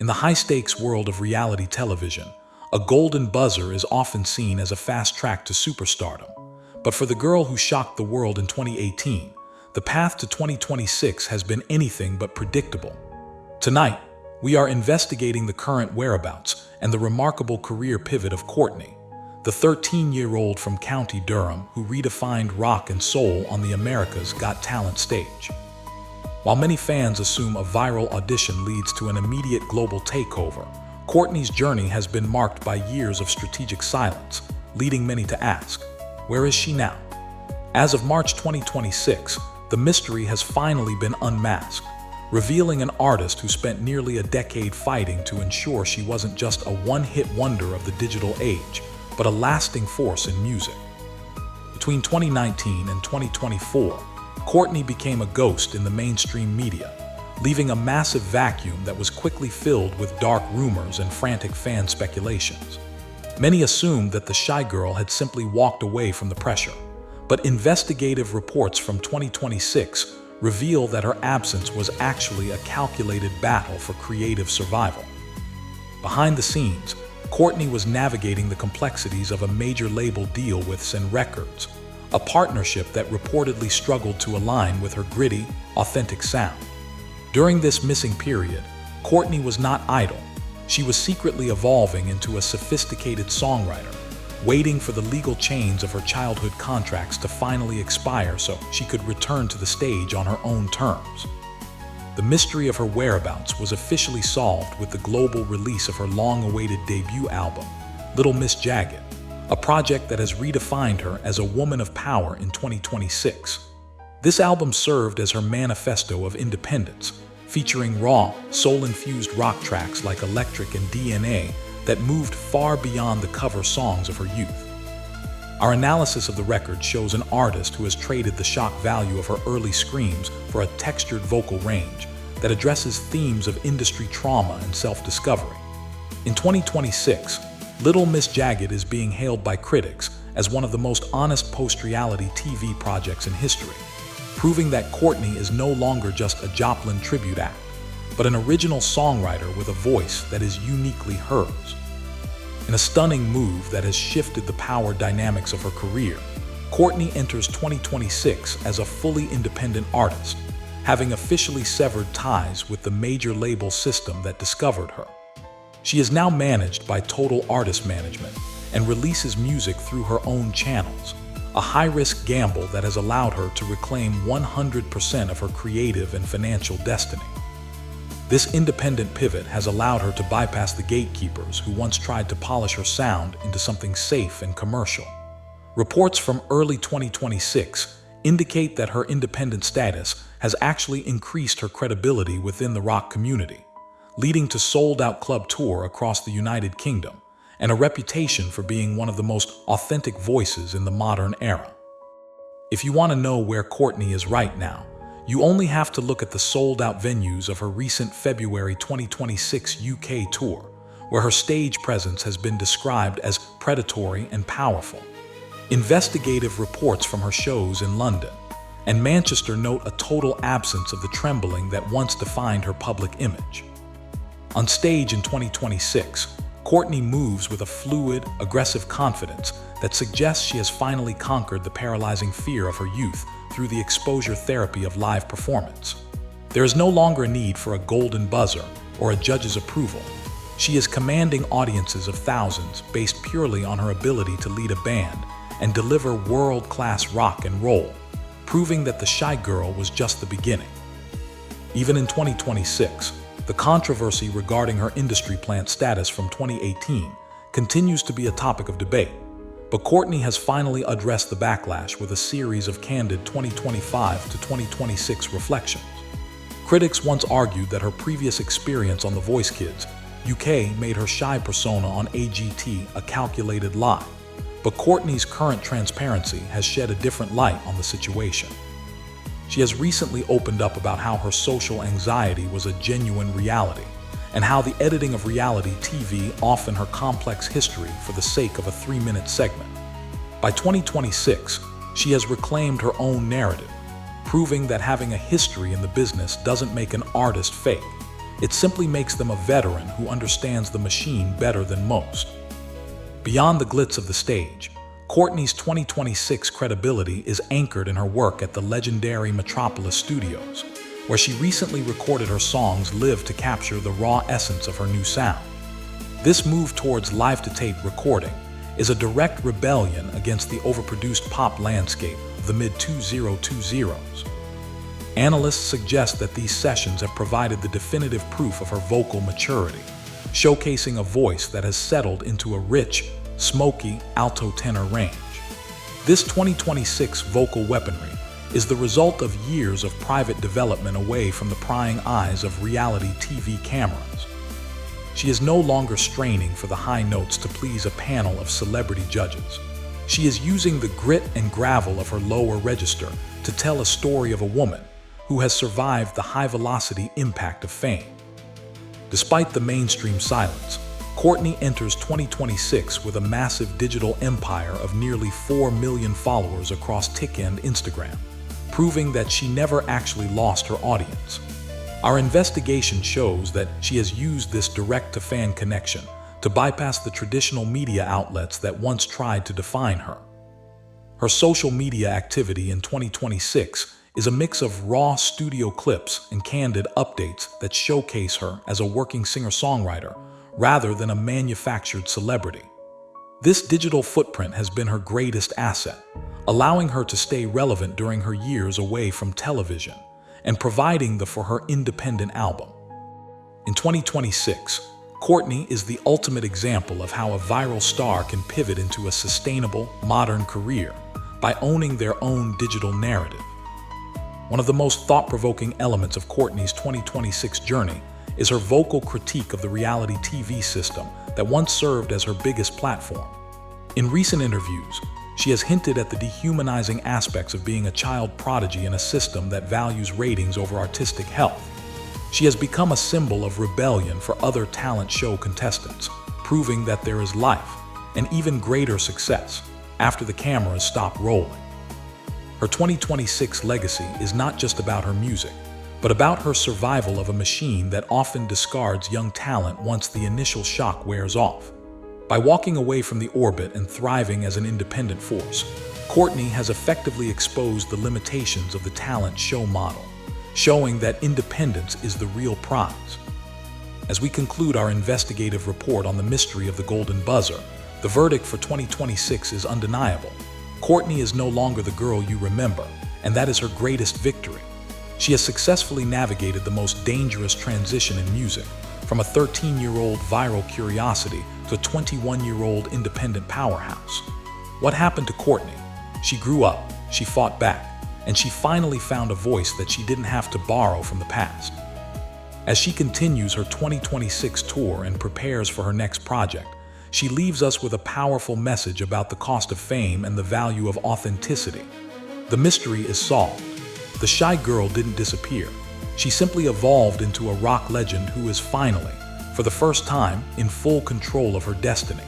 In the high-stakes world of reality television, a golden buzzer is often seen as a fast track to superstardom. But for the girl who shocked the world in 2018, the path to 2026 has been anything but predictable. Tonight, we are investigating the current whereabouts and the remarkable career pivot of Courtney, the 13-year-old from County Durham who redefined rock and soul on the America's Got Talent stage. While many fans assume a viral audition leads to an immediate global takeover, Courtney's journey has been marked by years of strategic silence, leading many to ask, where is she now? As of March 2026, the mystery has finally been unmasked, revealing an artist who spent nearly a decade fighting to ensure she wasn't just a one-hit wonder of the digital age, but a lasting force in music. Between 2019 and 2024, Courtney became a ghost in the mainstream media, leaving a massive vacuum that was quickly filled with dark rumors and frantic fan speculations. Many assumed that the shy girl had simply walked away from the pressure, but investigative reports from 2026 reveal that her absence was actually a calculated battle for creative survival. Behind the scenes, Courtney was navigating the complexities of a major label deal with Sun Records, a partnership that reportedly struggled to align with her gritty, authentic sound. During this missing period, Courtney was not idle. She was secretly evolving into a sophisticated songwriter, waiting for the legal chains of her childhood contracts to finally expire so she could return to the stage on her own terms. The mystery of her whereabouts was officially solved with the global release of her long-awaited debut album, Little Miss Jagged, a project that has redefined her as a woman of power in 2026. This album served as her manifesto of independence, featuring raw, soul-infused rock tracks like Electric and DNA that moved far beyond the cover songs of her youth. Our analysis of the record shows an artist who has traded the shock value of her early screams for a textured vocal range that addresses themes of industry trauma and self-discovery. In 2026, Little Miss Jagged is being hailed by critics as one of the most honest post-reality TV projects in history, proving that Courtney is no longer just a Joplin tribute act, but an original songwriter with a voice that is uniquely hers. In a stunning move that has shifted the power dynamics of her career, Courtney enters 2026 as a fully independent artist, having officially severed ties with the major label system that discovered her. She is now managed by Total Artist Management and releases music through her own channels, a high-risk gamble that has allowed her to reclaim 100% of her creative and financial destiny. This independent pivot has allowed her to bypass the gatekeepers who once tried to polish her sound into something safe and commercial. Reports from early 2026 indicate that her independent status has actually increased her credibility within the rock community, leading to sold-out club tour across the United Kingdom and a reputation for being one of the most authentic voices in the modern era. If you want to know where Courtney is right now, you only have to look at the sold-out venues of her recent February 2026 UK tour, where her stage presence has been described as predatory and powerful. Investigative reports from her shows in London and Manchester note a total absence of the trembling that once defined her public image. On stage in 2026, Courtney moves with a fluid, aggressive confidence that suggests she has finally conquered the paralyzing fear of her youth through the exposure therapy of live performance. There is no longer a need for a golden buzzer or a judge's approval. She is commanding audiences of thousands based purely on her ability to lead a band and deliver world-class rock and roll, proving that the shy girl was just the beginning. Even in 2026, the controversy regarding her industry plant status from 2018 continues to be a topic of debate, but Courtney has finally addressed the backlash with a series of candid 2025 to 2026 reflections. Critics once argued that her previous experience on The Voice Kids UK made her shy persona on AGT a calculated lie, but Courtney's current transparency has shed a different light on the situation. She has recently opened up about how her social anxiety was a genuine reality, and how the editing of reality TV often her complex history for the sake of a 3-minute segment. By 2026, she has reclaimed her own narrative, proving that having a history in the business doesn't make an artist fake. It simply makes them a veteran who understands the machine better than most. Beyond the glitz of the stage, Courtney's 2026 credibility is anchored in her work at the legendary Metropolis Studios, where she recently recorded her songs live to capture the raw essence of her new sound. This move towards live-to-tape recording is a direct rebellion against the overproduced pop landscape of the mid-2020s. Analysts suggest that these sessions have provided the definitive proof of her vocal maturity, showcasing a voice that has settled into a rich, smoky, alto-tenor range. This 2026 vocal weaponry is the result of years of private development away from the prying eyes of reality TV cameras. She is no longer straining for the high notes to please a panel of celebrity judges. She is using the grit and gravel of her lower register to tell a story of a woman who has survived the high-velocity impact of fame. Despite the mainstream silence, Courtney enters 2026 with a massive digital empire of nearly 4 million followers across TikTok and Instagram, proving that she never actually lost her audience. Our investigation shows that she has used this direct-to-fan connection to bypass the traditional media outlets that once tried to define her. Her social media activity in 2026 is a mix of raw studio clips and candid updates that showcase her as a working singer-songwriter rather than a manufactured celebrity. This digital footprint has been her greatest asset, allowing her to stay relevant during her years away from television and providing for her independent album. In 2026, Courtney is the ultimate example of how a viral star can pivot into a sustainable, modern career by owning their own digital narrative. One of the most thought-provoking elements of Courtney's 2026 journey is her vocal critique of the reality TV system that once served as her biggest platform. In recent interviews, she has hinted at the dehumanizing aspects of being a child prodigy in a system that values ratings over artistic health. She has become a symbol of rebellion for other talent show contestants, proving that there is life, and even greater success, after the cameras stop rolling. Her 2026 legacy is not just about her music, but about her survival of a machine that often discards young talent once the initial shock wears off. By walking away from the orbit and thriving as an independent force, Courtney has effectively exposed the limitations of the talent show model, showing that independence is the real prize. As we conclude our investigative report on the mystery of the golden buzzer, the verdict for 2026 is undeniable. Courtney is no longer the girl you remember, and that is her greatest victory. She has successfully navigated the most dangerous transition in music, from a 13-year-old viral curiosity to a 21-year-old independent powerhouse. What happened to Courtney? She grew up, she fought back, and she finally found a voice that she didn't have to borrow from the past. As she continues her 2026 tour and prepares for her next project, she leaves us with a powerful message about the cost of fame and the value of authenticity. The mystery is solved. The shy girl didn't disappear. She simply evolved into a rock legend who is finally, for the first time, in full control of her destiny.